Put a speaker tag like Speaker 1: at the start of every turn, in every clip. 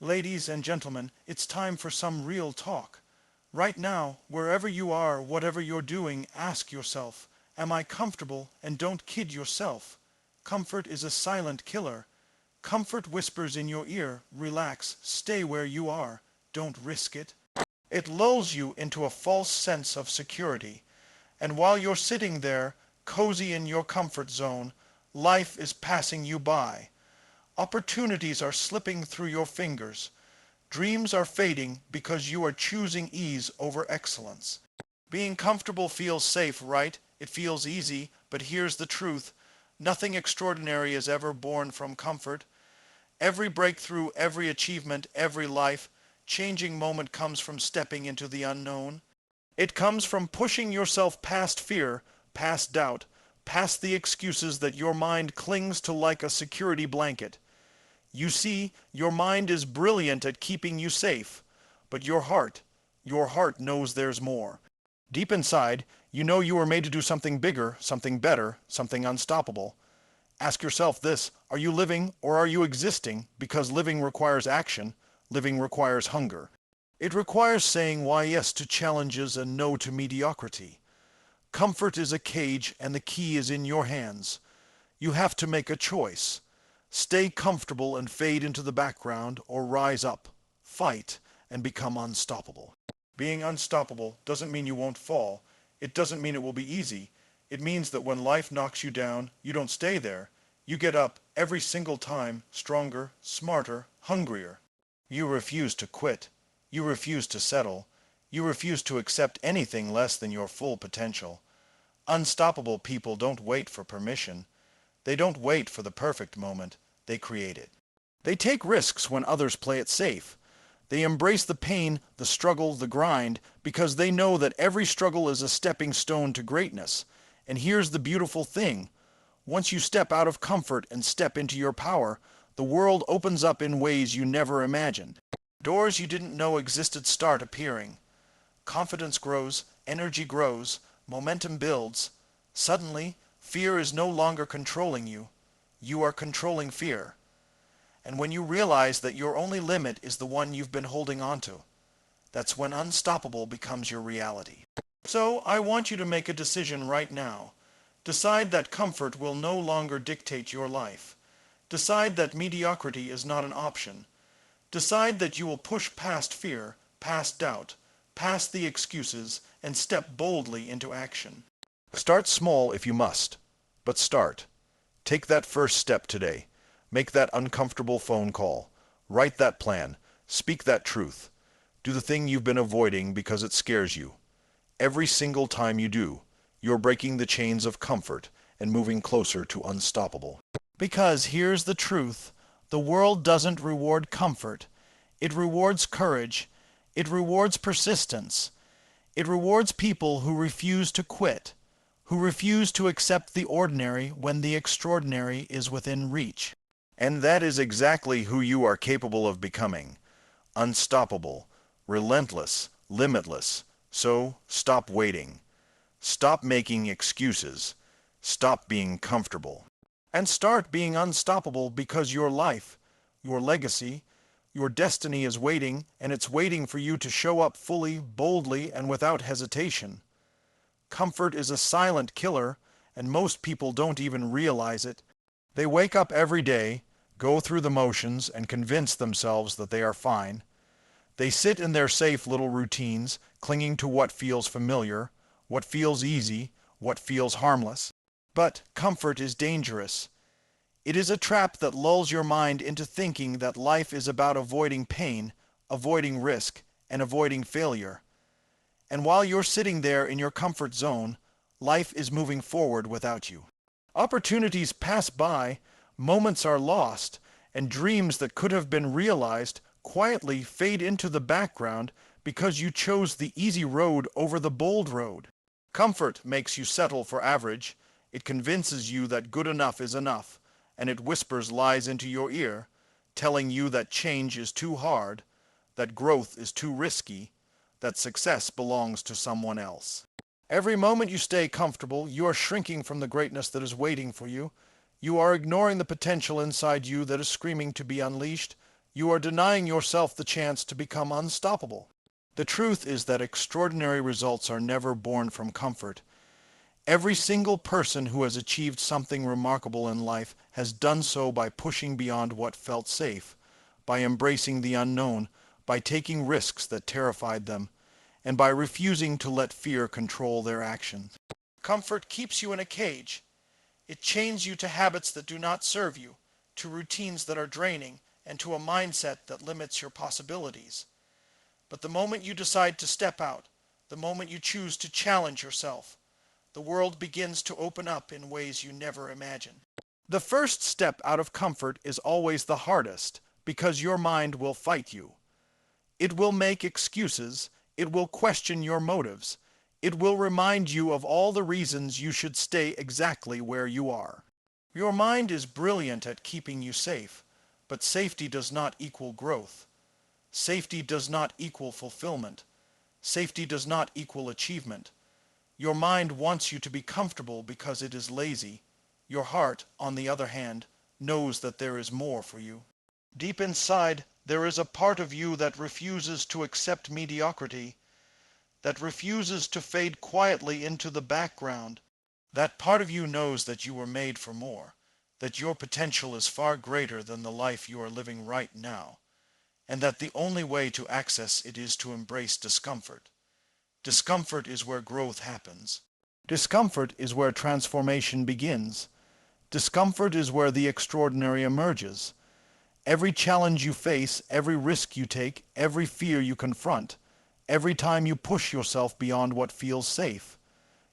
Speaker 1: Ladies and gentlemen, it's time for some real talk. Right now, wherever you are, whatever you're doing, ask yourself, am I comfortable? And don't kid yourself. Comfort is a silent killer. Comfort whispers in your ear, relax, stay where you are, don't risk it. It lulls you into a false sense of security. And while you're sitting there, cozy in your comfort zone, life is passing you by. Opportunities are slipping through your fingers. Dreams are fading because you are choosing ease over excellence. Being comfortable feels safe, right? It feels easy, but here's the truth. Nothing extraordinary is ever born from comfort. Every breakthrough, every achievement, every life-changing moment comes from stepping into the unknown. It comes from pushing yourself past fear, past doubt, past the excuses that your mind clings to like a security blanket. You see, your mind is brilliant at keeping you safe, but your heart knows there's more. Deep inside, you know you were made to do something bigger, something better, something unstoppable. Ask yourself this, are you living or are you existing? Because living requires action, living requires hunger. It requires saying why yes to challenges and no to mediocrity. Comfort is a cage and the key is in your hands. You have to make a choice. Stay comfortable and fade into the background, or rise up, fight, and become unstoppable. Being unstoppable doesn't mean you won't fall. It doesn't mean it will be easy. It means that when life knocks you down, you don't stay there. You get up every single time, stronger, smarter, hungrier. You refuse to quit. You refuse to settle. You refuse to accept anything less than your full potential. Unstoppable people don't wait for permission. They don't wait for the perfect moment. They create it. They take risks when others play it safe. They embrace the pain, the struggle, the grind, because they know that every struggle is a stepping stone to greatness. And here's the beautiful thing. Once you step out of comfort and step into your power, the world opens up in ways you never imagined. Doors you didn't know existed start appearing. Confidence grows, energy grows, momentum builds. Suddenly, fear is no longer controlling you. You are controlling fear. And when you realize that your only limit is the one you've been holding on to, that's when unstoppable becomes your reality. So I want you to make a decision right now. Decide that comfort will no longer dictate your life. Decide that mediocrity is not an option. Decide that you will push past fear, past doubt, past the excuses, and step boldly into action. Start small if you must, but start. Take that first step today. Make that uncomfortable phone call. Write that plan. Speak that truth. Do the thing you've been avoiding because it scares you. Every single time you do, you're breaking the chains of comfort and moving closer to unstoppable. Because here's the truth. The world doesn't reward comfort. It rewards courage. It rewards persistence. It rewards people who refuse to quit, who refuse to accept the ordinary when the extraordinary is within reach. And that is exactly who you are capable of becoming. Unstoppable, relentless, limitless. So stop waiting. Stop making excuses. Stop being comfortable. And start being unstoppable, because your life, your legacy, your destiny is waiting, and it's waiting for you to show up fully, boldly, and without hesitation. Comfort is a silent killer, and most people don't even realize it. They wake up every day, go through the motions, and convince themselves that they are fine. They sit in their safe little routines, clinging to what feels familiar, what feels easy, what feels harmless. But comfort is dangerous. It is a trap that lulls your mind into thinking that life is about avoiding pain, avoiding risk, and avoiding failure. And while you're sitting there in your comfort zone, life is moving forward without you. Opportunities pass by, moments are lost, and dreams that could have been realized quietly fade into the background because you chose the easy road over the bold road. Comfort makes you settle for average. It convinces you that good enough is enough, and it whispers lies into your ear, telling you that change is too hard, that growth is too risky, that success belongs to someone else. Every moment you stay comfortable, you are shrinking from the greatness that is waiting for you. You are ignoring the potential inside you that is screaming to be unleashed. You are denying yourself the chance to become unstoppable. The truth is that extraordinary results are never born from comfort. Every single person who has achieved something remarkable in life has done so by pushing beyond what felt safe, by embracing the unknown, by taking risks that terrified them, and by refusing to let fear control their actions. Comfort keeps you in a cage. It chains you to habits that do not serve you, to routines that are draining, and to a mindset that limits your possibilities. But the moment you decide to step out, the moment you choose to challenge yourself, the world begins to open up in ways you never imagined. The first step out of comfort is always the hardest, because your mind will fight you. It will make excuses, it will question your motives, it will remind you of all the reasons you should stay exactly where you are. Your mind is brilliant at keeping you safe, but safety does not equal growth. Safety does not equal fulfillment. Safety does not equal achievement. Your mind wants you to be comfortable because it is lazy. Your heart, on the other hand, knows that there is more for you. Deep inside, there is a part of you that refuses to accept mediocrity, that refuses to fade quietly into the background. That part of you knows that you were made for more, that your potential is far greater than the life you are living right now, and that the only way to access it is to embrace discomfort. Discomfort is where growth happens. Discomfort is where transformation begins. Discomfort is where the extraordinary emerges. Every challenge you face, every risk you take, every fear you confront, every time you push yourself beyond what feels safe,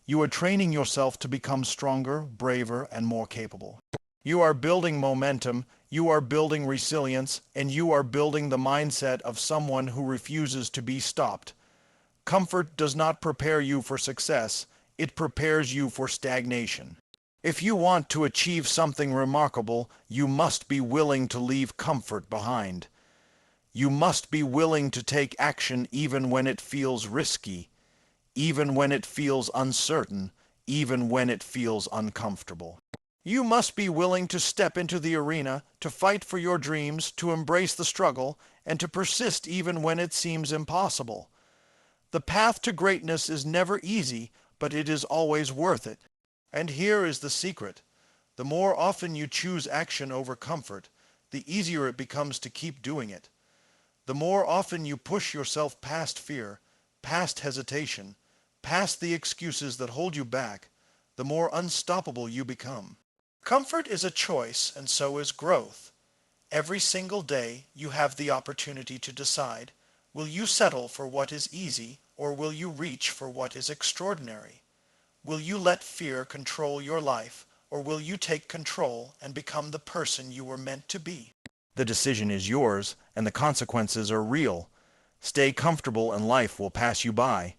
Speaker 1: you are training yourself to become stronger, braver, and more capable. You are building momentum, you are building resilience, and you are building the mindset of someone who refuses to be stopped. Comfort does not prepare you for success, it prepares you for stagnation. If you want to achieve something remarkable, you must be willing to leave comfort behind. You must be willing to take action even when it feels risky, even when it feels uncertain, even when it feels uncomfortable. You must be willing to step into the arena, to fight for your dreams, to embrace the struggle, and to persist even when it seems impossible. The path to greatness is never easy, but it is always worth it. And here is the secret. The more often you choose action over comfort, the easier it becomes to keep doing it. The more often you push yourself past fear, past hesitation, past the excuses that hold you back, the more unstoppable you become. Comfort is a choice, and so is growth. Every single day you have the opportunity to decide, will you settle for what is easy, or will you reach for what is extraordinary? Will you let fear control your life, or will you take control and become the person you were meant to be? The decision is yours, and the consequences are real. Stay comfortable and life will pass you by.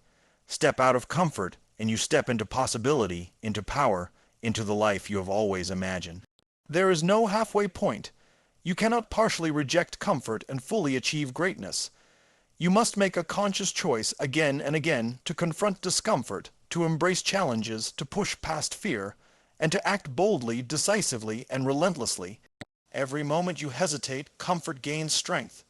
Speaker 1: Step out of comfort, and you step into possibility, into power, into the life you have always imagined. There is no halfway point. You cannot partially reject comfort and fully achieve greatness. You must make a conscious choice again and again to confront discomfort, to embrace challenges, to push past fear, and to act boldly, decisively, and relentlessly. Every moment you hesitate, comfort gains strength.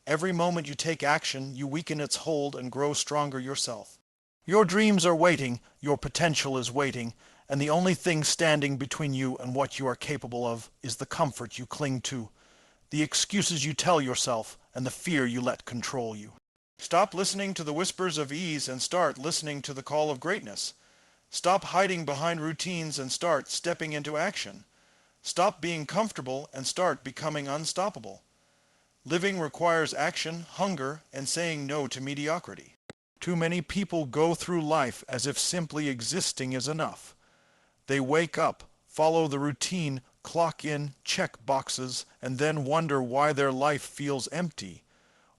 Speaker 1: Every moment you take action, you weaken its hold and grow stronger yourself. Your dreams are waiting, your potential is waiting, and the only thing standing between you and what you are capable of is the comfort you cling to, the excuses you tell yourself, and the fear you let control you. Stop listening to the whispers of ease and start listening to the call of greatness. Stop hiding behind routines and start stepping into action. Stop being comfortable and start becoming unstoppable. Living requires action, hunger, and saying no to mediocrity. Too many people go through life as if simply existing is enough. They wake up, follow the routine, clock in, check boxes, and then wonder why their life feels empty,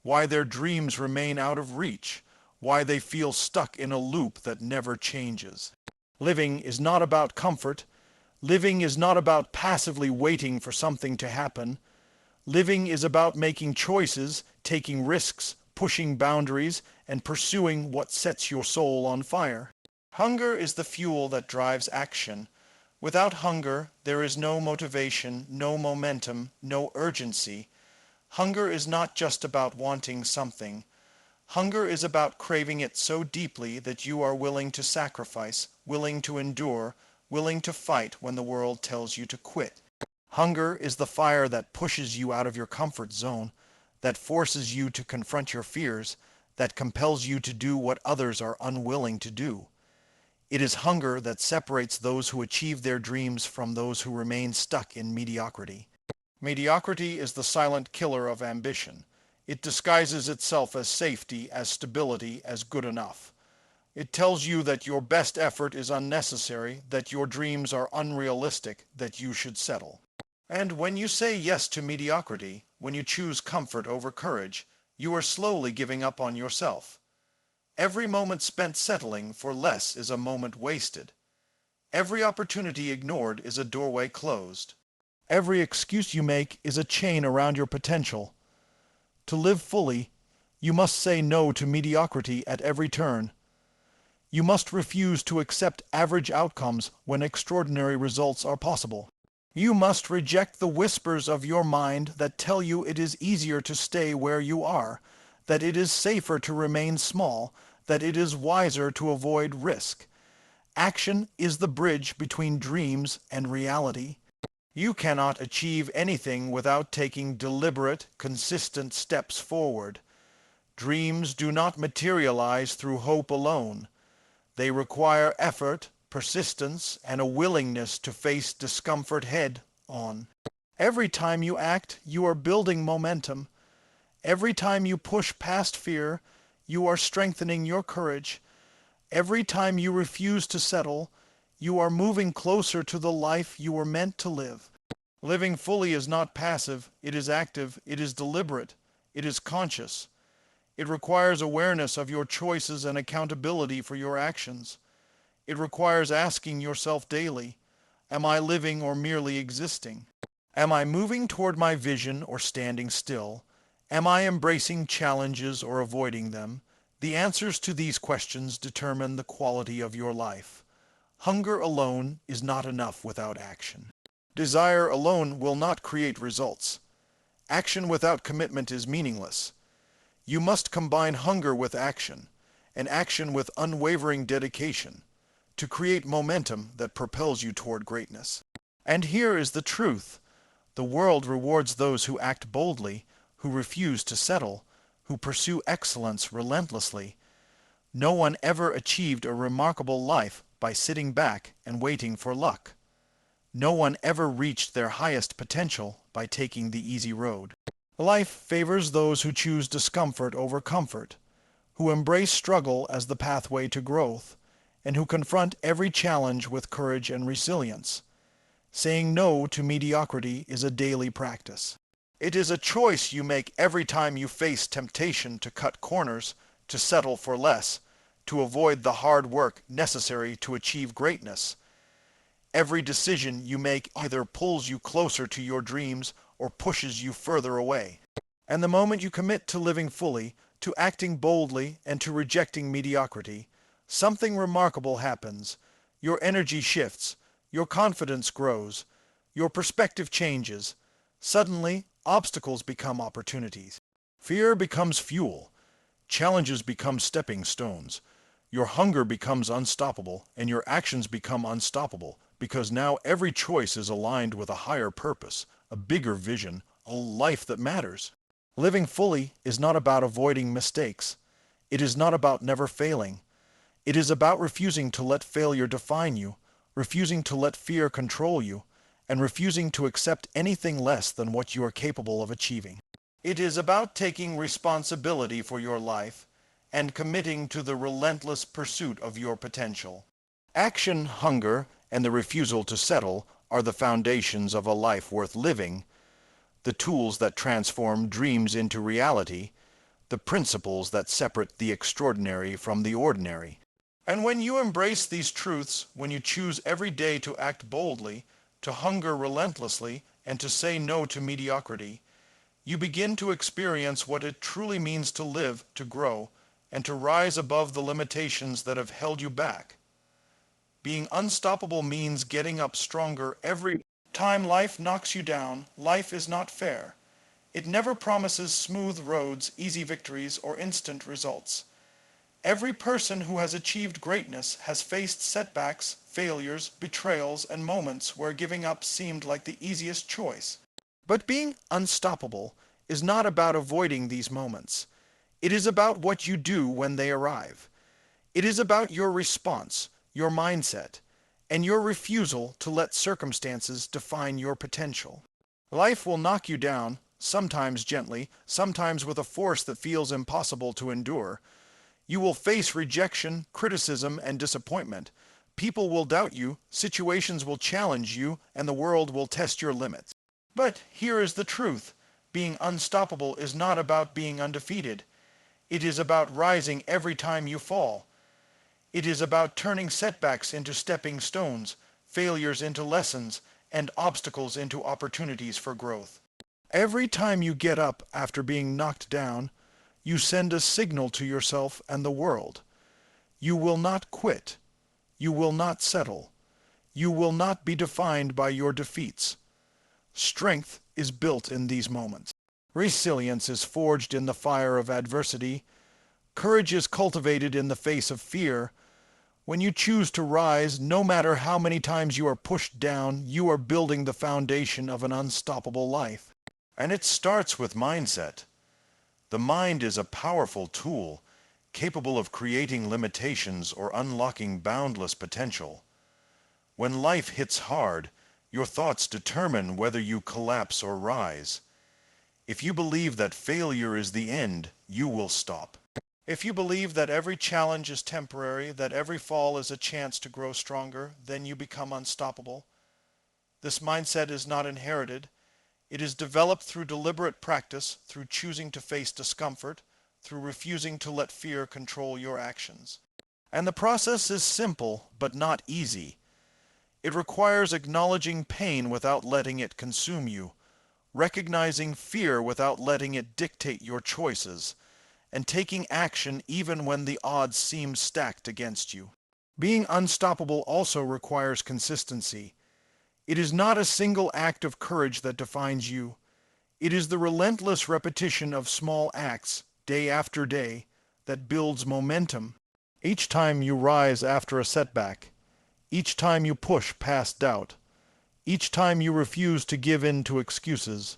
Speaker 1: why their dreams remain out of reach, why they feel stuck in a loop that never changes. Living is not about comfort. Living is not about passively waiting for something to happen. Living is about making choices, taking risks, pushing boundaries, and pursuing what sets your soul on fire. Hunger is the fuel that drives action. Without hunger, there is no motivation, no momentum, no urgency. Hunger is not just about wanting something. Hunger is about craving it so deeply that you are willing to sacrifice, willing to endure, willing to fight when the world tells you to quit. Hunger is the fire that pushes you out of your comfort zone, that forces you to confront your fears, that compels you to do what others are unwilling to do. It is hunger that separates those who achieve their dreams from those who remain stuck in mediocrity. Mediocrity is the silent killer of ambition. It disguises itself as safety, as stability, as good enough. It tells you that your best effort is unnecessary, that your dreams are unrealistic, that you should settle. And when you say yes to mediocrity, when you choose comfort over courage, you are slowly giving up on yourself. Every moment spent settling for less is a moment wasted. Every opportunity ignored is a doorway closed. Every excuse you make is a chain around your potential. To live fully, you must say no to mediocrity at every turn. You must refuse to accept average outcomes when extraordinary results are possible. You must reject the whispers of your mind that tell you it is easier to stay where you are, that it is safer to remain small, that it is wiser to avoid risk. Action is the bridge between dreams and reality. You cannot achieve anything without taking deliberate, consistent steps forward. Dreams do not materialize through hope alone. They require effort, persistence, and a willingness to face discomfort head on. Every time you act, you are building momentum. Every time you push past fear, you are strengthening your courage. Every time you refuse to settle, you are moving closer to the life you were meant to live. Living fully is not passive, it is active, it is deliberate, it is conscious. It requires awareness of your choices and accountability for your actions. It requires asking yourself daily, am I living or merely existing? Am I moving toward my vision or standing still? Am I embracing challenges or avoiding them? The answers to these questions determine the quality of your life. Hunger alone is not enough without action. Desire alone will not create results. Action without commitment is meaningless. You must combine hunger with action, and action with unwavering dedication, to create momentum that propels you toward greatness. And here is the truth. The world rewards those who act boldly, who refuse to settle, who pursue excellence relentlessly. No one ever achieved a remarkable life by sitting back and waiting for luck. No one ever reached their highest potential by taking the easy road. Life favors those who choose discomfort over comfort, who embrace struggle as the pathway to growth, and who confront every challenge with courage and resilience. Saying no to mediocrity is a daily practice. It is a choice you make every time you face temptation to cut corners, to settle for less, to avoid the hard work necessary to achieve greatness. Every decision you make either pulls you closer to your dreams or pushes you further away. And the moment you commit to living fully, to acting boldly, and to rejecting mediocrity, something remarkable happens. Your energy shifts, your confidence grows, your perspective changes. Suddenly, obstacles become opportunities. Fear becomes fuel. Challenges become stepping stones. Your hunger becomes unstoppable, and your actions become unstoppable, because now every choice is aligned with a higher purpose, a bigger vision, a life that matters. Living fully is not about avoiding mistakes. It is not about never failing. It is about refusing to let failure define you, refusing to let fear control you, and refusing to accept anything less than what you are capable of achieving. It is about taking responsibility for your life and committing to the relentless pursuit of your potential. Action, hunger, and the refusal to settle are the foundations of a life worth living, the tools that transform dreams into reality, the principles that separate the extraordinary from the ordinary. And when you embrace these truths, when you choose every day to act boldly, to hunger relentlessly, and to say no to mediocrity, you begin to experience what it truly means to live, to grow, and to rise above the limitations that have held you back. Being unstoppable means getting up stronger every time life knocks you down. Life is not fair. It never promises smooth roads, easy victories, or instant results. Every person who has achieved greatness has faced setbacks, failures, betrayals, and moments where giving up seemed like the easiest choice. But being unstoppable is not about avoiding these moments. It is about what you do when they arrive. It is about your response, your mindset, and your refusal to let circumstances define your potential. Life will knock you down, sometimes gently, sometimes with a force that feels impossible to endure. You will face rejection, criticism, and disappointment. People will doubt you, situations will challenge you, and the world will test your limits. But here is the truth. Being unstoppable is not about being undefeated. It is about rising every time you fall. It is about turning setbacks into stepping stones, failures into lessons, and obstacles into opportunities for growth. Every time you get up after being knocked down, you send a signal to yourself and the world. You will not quit. You will not settle. You will not be defined by your defeats. Strength is built in these moments. Resilience is forged in the fire of adversity. Courage is cultivated in the face of fear. When you choose to rise, no matter how many times you are pushed down, you are building the foundation of an unstoppable life. And it starts with mindset. The mind is a powerful tool, capable of creating limitations or unlocking boundless potential. When life hits hard, your thoughts determine whether you collapse or rise. If you believe that failure is the end, you will stop. If you believe that every challenge is temporary, that every fall is a chance to grow stronger, then you become unstoppable. This mindset is not inherited. It is developed through deliberate practice, through choosing to face discomfort, through refusing to let fear control your actions. And the process is simple, but not easy. It requires acknowledging pain without letting it consume you, recognizing fear without letting it dictate your choices, and taking action even when the odds seem stacked against you. Being unstoppable also requires consistency. It is not a single act of courage that defines you. It is the relentless repetition of small acts, day after day, that builds momentum. Each time you rise after a setback, each time you push past doubt, each time you refuse to give in to excuses,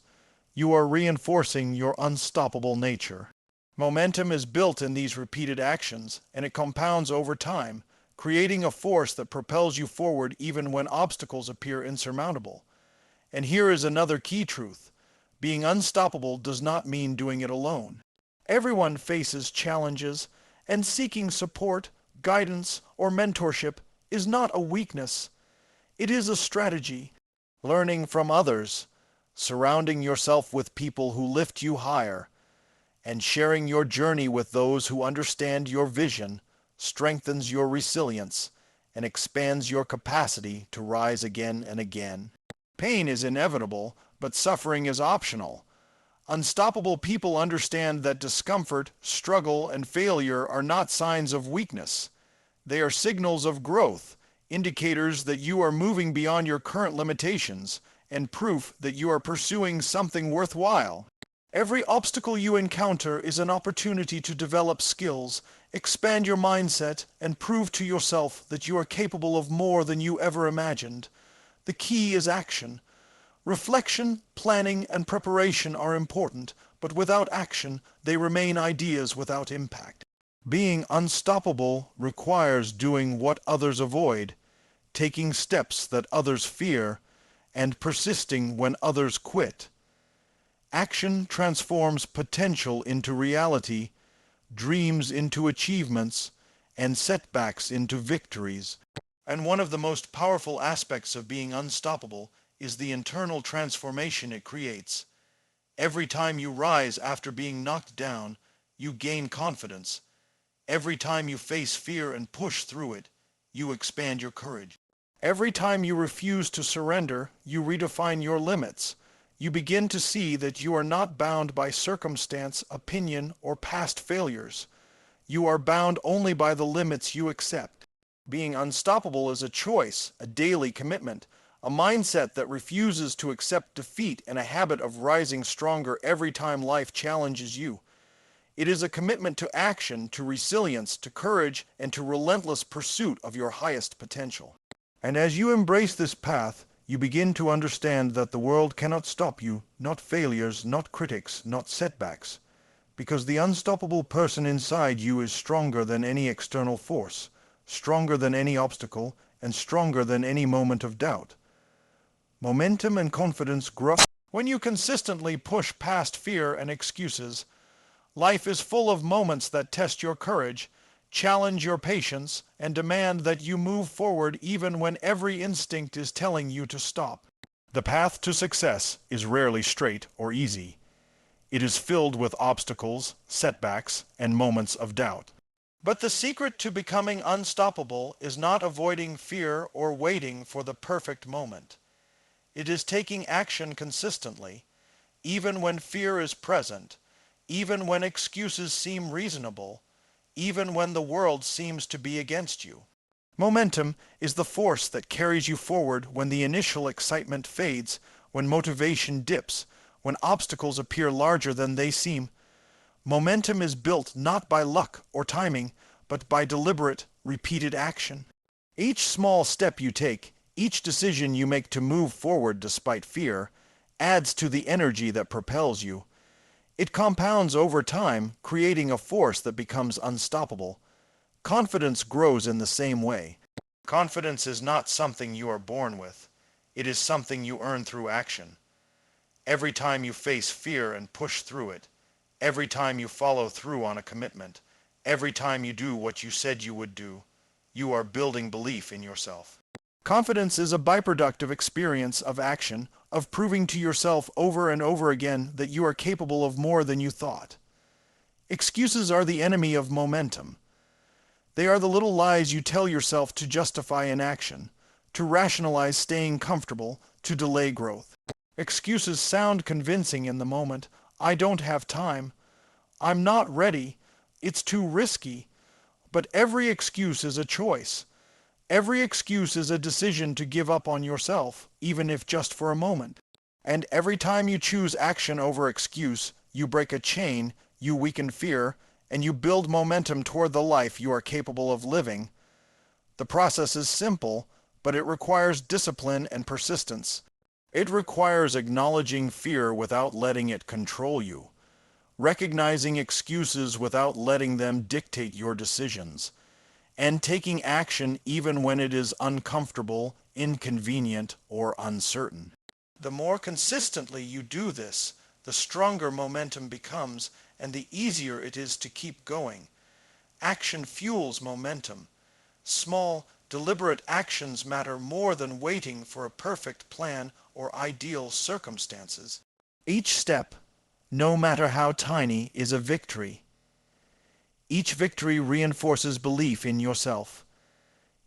Speaker 1: you are reinforcing your unstoppable nature. Momentum is built in these repeated actions, and it compounds over time, creating a force that propels you forward even when obstacles appear insurmountable. And here is another key truth. Being unstoppable does not mean doing it alone. Everyone faces challenges, and seeking support, guidance, or mentorship is not a weakness. It is a strategy. Learning from others, surrounding yourself with people who lift you higher, and sharing your journey with those who understand your vision strengthens your resilience and expands your capacity to rise again and again. Pain is inevitable, but suffering is optional. Unstoppable people understand that discomfort, struggle, and failure are not signs of weakness. They are signals of growth, indicators that you are moving beyond your current limitations, and proof that you are pursuing something worthwhile. Every obstacle you encounter is an opportunity to develop skills, expand your mindset, and prove to yourself that you are capable of more than you ever imagined. The key is action. Reflection, planning, and preparation are important, but without action, they remain ideas without impact. Being unstoppable requires doing what others avoid, taking steps that others fear, and persisting when others quit. Action transforms potential into reality, dreams into achievements, and setbacks into victories. And one of the most powerful aspects of being unstoppable is the internal transformation it creates. Every time you rise after being knocked down, you gain confidence. Every time you face fear and push through it, you expand your courage. Every time you refuse to surrender, you redefine your limits. You begin to see that you are not bound by circumstance, opinion, or past failures. You are bound only by the limits you accept. Being unstoppable is a choice, a daily commitment, a mindset that refuses to accept defeat and a habit of rising stronger every time life challenges you. It is a commitment to action, to resilience, to courage, and to relentless pursuit of your highest potential. And as you embrace this path, you begin to understand that the world cannot stop you, not failures, not critics, not setbacks, because the unstoppable person inside you is stronger than any external force, stronger than any obstacle, and stronger than any moment of doubt. Momentum and confidence grow. When you consistently push past fear and excuses, life is full of moments that test your courage, challenge your patience, and demand that you move forward even when every instinct is telling you to stop. The path to success is rarely straight or easy. It is filled with obstacles, setbacks, and moments of doubt. But the secret to becoming unstoppable is not avoiding fear or waiting for the perfect moment. It is taking action consistently, even when fear is present, even when excuses seem reasonable, even when the world seems to be against you. Momentum is the force that carries you forward when the initial excitement fades, when motivation dips, when obstacles appear larger than they seem. Momentum is built not by luck or timing, but by deliberate, repeated action. Each small step you take, each decision you make to move forward despite fear, adds to the energy that propels you. It compounds over time, creating a force that becomes unstoppable. Confidence grows in the same way. Confidence is not something you are born with. It is something you earn through action. Every time you face fear and push through it, every time you follow through on a commitment, every time you do what you said you would do, you are building belief in yourself. Confidence is a byproduct of experience, of action, of proving to yourself over and over again that you are capable of more than you thought. Excuses are the enemy of momentum. They are the little lies you tell yourself to justify inaction, to rationalize staying comfortable, to delay growth. Excuses sound convincing in the moment. I don't have time. I'm not ready. It's too risky. But every excuse is a choice. Every excuse is a decision to give up on yourself, even if just for a moment. And every time you choose action over excuse, you break a chain, you weaken fear, and you build momentum toward the life you are capable of living. The process is simple, but it requires discipline and persistence. It requires acknowledging fear without letting it control you, recognizing excuses without letting them dictate your decisions, and taking action even when it is uncomfortable, inconvenient, or uncertain. The more consistently you do this, the stronger momentum becomes and the easier it is to keep going. Action fuels momentum. Small, deliberate actions matter more than waiting for a perfect plan or ideal circumstances. Each step, no matter how tiny, is a victory. Each victory reinforces belief in yourself.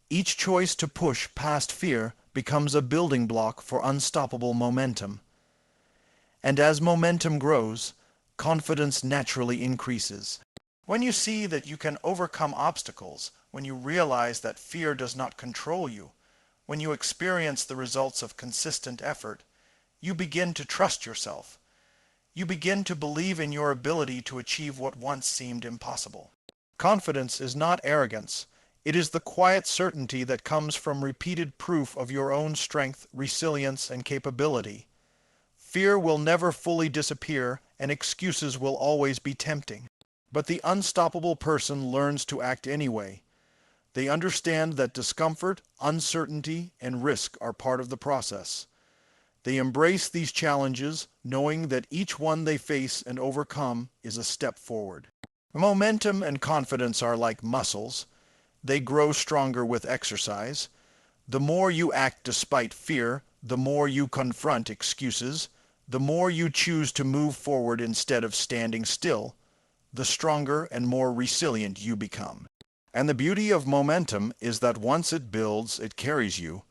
Speaker 1: Each choice to push past fear becomes a building block for unstoppable momentum. And as momentum grows, confidence naturally increases. When you see that you can overcome obstacles, when you realize that fear does not control you, when you experience the results of consistent effort, you begin to trust yourself. You begin to believe in your ability to achieve what once seemed impossible. Confidence is not arrogance. It is the quiet certainty that comes from repeated proof of your own strength, resilience, and capability. Fear will never fully disappear, and excuses will always be tempting. But the unstoppable person learns to act anyway. They understand that discomfort, uncertainty, and risk are part of the process. They embrace these challenges, knowing that each one they face and overcome is a step forward. Momentum and confidence are like muscles. They grow stronger with exercise. The more you act despite fear, the more you confront excuses, the more you choose to move forward instead of standing still, the stronger and more resilient you become. And the beauty of momentum is that once it builds, it carries you.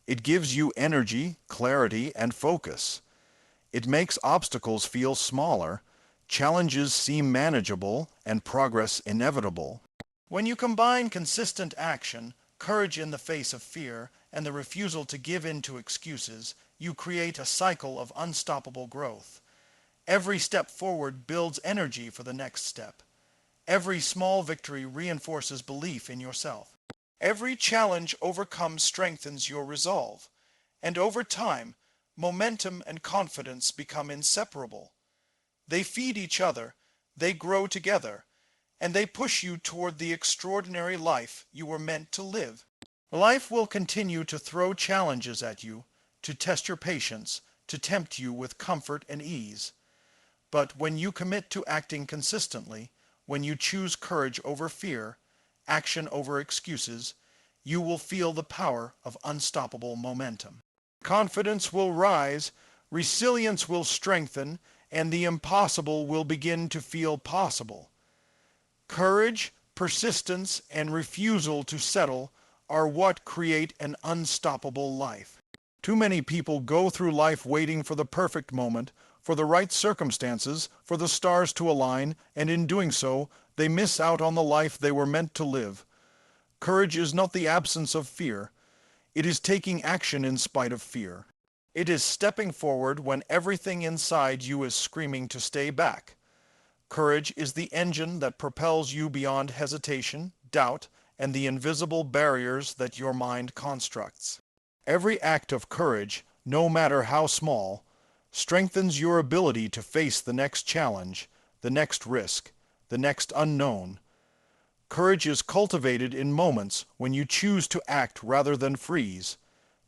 Speaker 1: It gives you energy, clarity, and focus. It makes obstacles feel smaller, challenges seem manageable, and progress inevitable. When you combine consistent action, courage in the face of fear, and the refusal to give in to excuses, you create a cycle of unstoppable growth. Every step forward builds energy for the next step. Every small victory reinforces belief in yourself. Every challenge overcome strengthens your resolve. And over time, momentum and confidence become inseparable. They feed each other, they grow together, and they push you toward the extraordinary life you were meant to live. Life will continue to throw challenges at you, to test your patience, to tempt you with comfort and ease. But when you commit to acting consistently, when you choose courage over fear, action over excuses, you will feel the power of unstoppable momentum. Confidence will rise, resilience will strengthen, and the impossible will begin to feel possible. Courage, persistence, and refusal to settle are what create an unstoppable life. Too many people go through life waiting for the perfect moment, for the right circumstances, for the stars to align, and in doing so, they miss out on the life they were meant to live. Courage is not the absence of fear. It is taking action in spite of fear. It is stepping forward when everything inside you is screaming to stay back. Courage is the engine that propels you beyond hesitation, doubt, and the invisible barriers that your mind constructs. Every act of courage, no matter how small, strengthens your ability to face the next challenge, the next risk, the next unknown. Courage is cultivated in moments when you choose to act rather than freeze,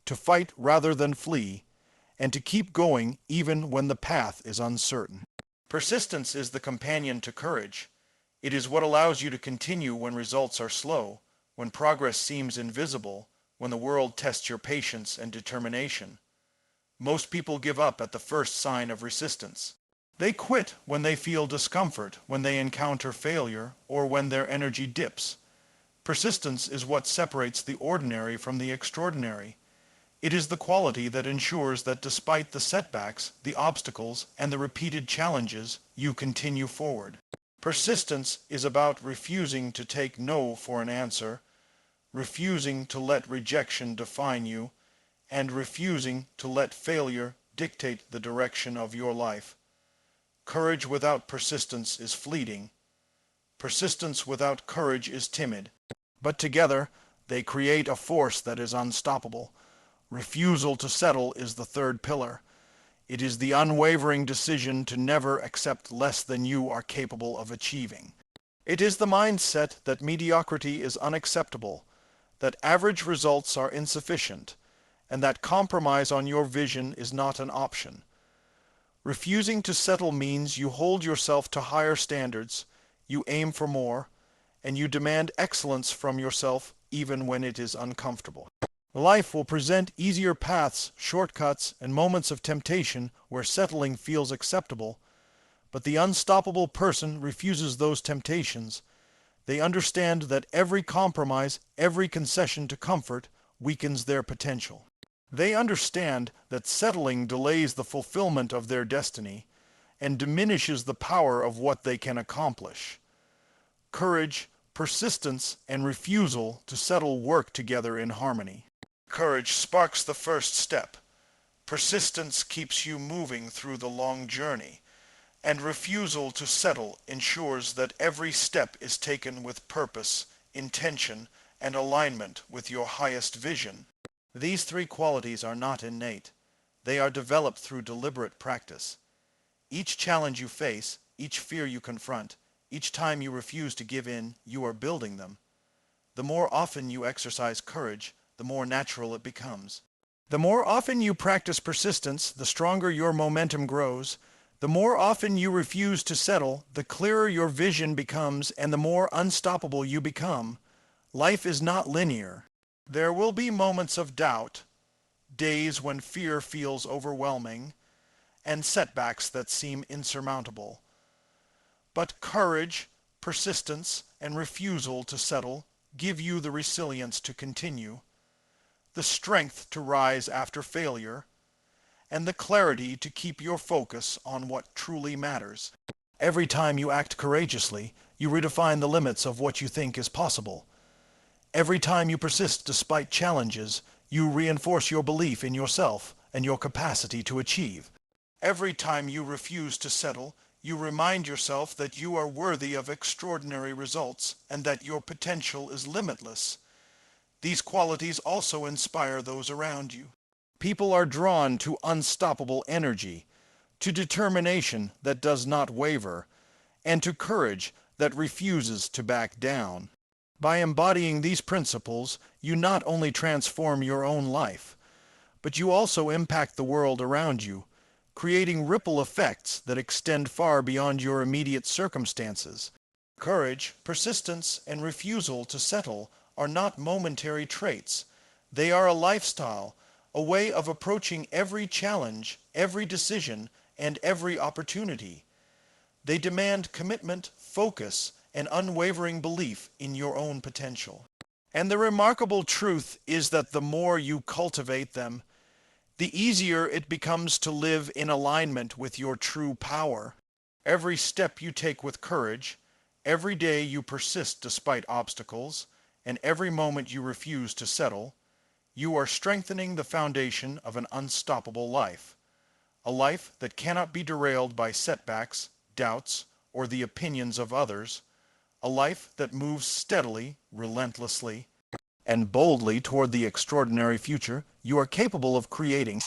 Speaker 1: to fight rather than flee, and to keep going even when the path is uncertain. Persistence is the companion to courage. It is what allows you to continue when results are slow, when progress seems invisible, when the world tests your patience and determination. Most people give up at the first sign of resistance. They quit when they feel discomfort, when they encounter failure, or when their energy dips. Persistence is what separates the ordinary from the extraordinary. It is the quality that ensures that despite the setbacks, the obstacles, and the repeated challenges, you continue forward. Persistence is about refusing to take no for an answer, refusing to let rejection define you, and refusing to let failure dictate the direction of your life. Courage without persistence is fleeting. Persistence without courage is timid. But together, they create a force that is unstoppable. Refusal to settle is the third pillar. It is the unwavering decision to never accept less than you are capable of achieving. It is the mindset that mediocrity is unacceptable, that average results are insufficient, and that compromise on your vision is not an option. Refusing to settle means you hold yourself to higher standards, you aim for more, and you demand excellence from yourself even when it is uncomfortable. Life will present easier paths, shortcuts, and moments of temptation where settling feels acceptable, but the unstoppable person refuses those temptations. They understand that every compromise, every concession to comfort, weakens their potential. They understand that settling delays the fulfillment of their destiny and diminishes the power of what they can accomplish. Courage, persistence, and refusal to settle work together in harmony. Courage sparks the first step. Persistence keeps you moving through the long journey, and refusal to settle ensures that every step is taken with purpose, intention, and alignment with your highest vision. These three qualities are not innate. They are developed through deliberate practice. Each challenge you face, each fear you confront, each time you refuse to give in, you are building them. The more often you exercise courage, the more natural it becomes. The more often you practice persistence, the stronger your momentum grows. The more often you refuse to settle, the clearer your vision becomes and the more unstoppable you become. Life is not linear. There will be moments of doubt, days when fear feels overwhelming, and setbacks that seem insurmountable. But courage, persistence, and refusal to settle give you the resilience to continue, the strength to rise after failure, and the clarity to keep your focus on what truly matters. Every time you act courageously, you redefine the limits of what you think is possible. Every time you persist despite challenges, You reinforce your belief in yourself and your capacity to achieve. Every time you refuse to settle, you remind yourself that you are worthy of extraordinary results and that your potential is limitless. These qualities also inspire those around you. People are drawn to unstoppable energy, to determination that does not waver, and to courage that refuses to back down. By embodying these principles, you not only transform your own life, but you also impact the world around you, creating ripple effects that extend far beyond your immediate circumstances. Courage, persistence, and refusal to settle are not momentary traits. They are a lifestyle, a way of approaching every challenge, every decision, and every opportunity. They demand commitment, focus, and unwavering belief in your own potential. And the remarkable truth is that the more you cultivate them, the easier it becomes to live in alignment with your true power. Every step you take with courage, every day you persist despite obstacles, and every moment you refuse to settle, you are strengthening the foundation of an unstoppable life. A life that cannot be derailed by setbacks, doubts, or the opinions of others. A life that moves steadily, relentlessly, and boldly toward the extraordinary future you are capable of creating.